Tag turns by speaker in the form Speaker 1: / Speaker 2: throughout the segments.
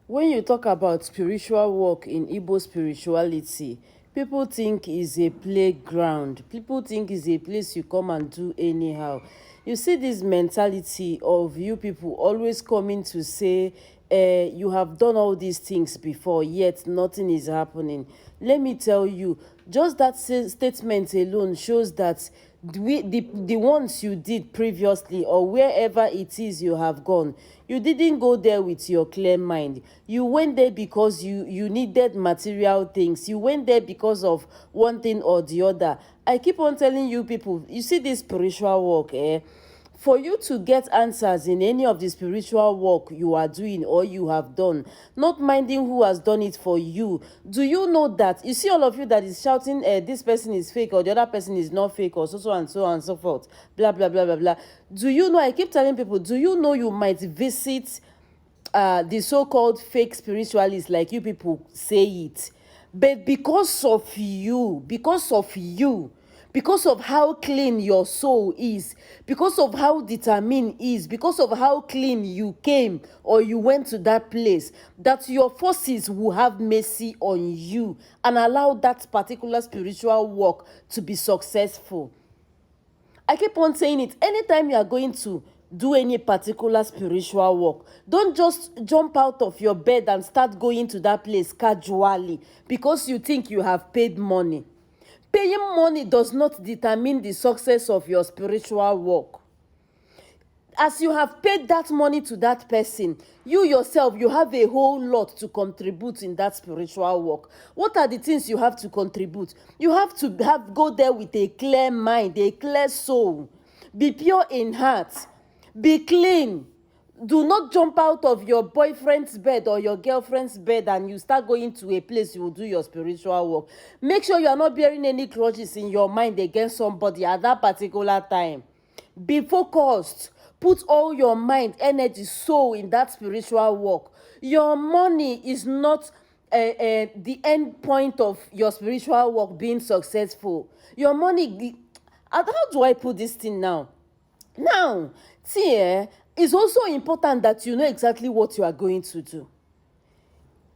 Speaker 1: When you talk about spiritual work in Igbo spirituality, people think is a playground. People think is a place you come and do anyhow. You see this mentality of you people always coming to say, you have done all these things before, yet nothing is happening. Let me tell you, just that statement alone shows that the ones you did previously or wherever it is you have gone, you didn't go there with your clear mind. You went there because you needed material things. You went there because of one thing or the other. I keep on telling you people, you see this spiritual work, for you to get answers in any of the spiritual work you are doing or you have done, not minding who has done it for you, do you know that you see all of you that is shouting, this person is fake or the other person is not fake or so and so and so forth, blah blah blah blah blah. Do you know, I keep telling people, do you know you might visit the so-called fake spiritualists like you people say it, but because of you, because of how clean your soul is, because of how determined is, because of how clean you came or you went to that place, that your forces will have mercy on you and allow that particular spiritual work to be successful. I keep on saying it. Anytime you are going to do any particular spiritual work, don't just jump out of your bed and start going to that place casually because you think you have paid money. Paying money does not determine the success of your spiritual work. As you have paid that money to that person, you yourself, you have a whole lot to contribute in that spiritual work. What are the things you have to contribute? You have to go there with a clear mind, a clear soul. Be pure in heart. Be clean. Do not jump out of your boyfriend's bed or your girlfriend's bed and you start going to a place you will do your spiritual work. Make sure you are not bearing any grudges in your mind against somebody at that particular time. Be focused. Put all your mind, energy, soul in that spiritual work. Your money is not the end point of your spiritual work being successful. Your money, how do I put this thing now? Now, see, it's also important that you know exactly what you are going to do.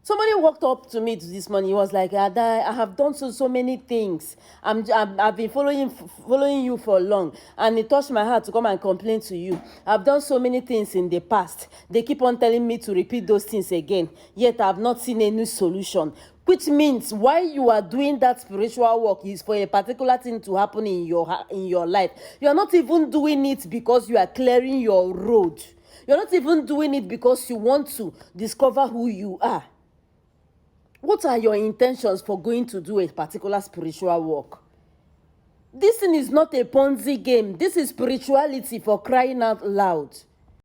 Speaker 1: Somebody walked up to me this morning. He was like, Ada, I have done so many things. I've been following you for long. And it touched my heart to come and complain to you. I've done so many things in the past. They keep on telling me to repeat those things again. Yet I have not seen any solution. Which means why you are doing that spiritual work is for a particular thing to happen in your life. You are not even doing it because you are clearing your road. You're not even doing it because you want to discover who you are. What are your intentions for going to do a particular spiritual work? This thing is not a Ponzi game. This is spirituality, for crying out loud.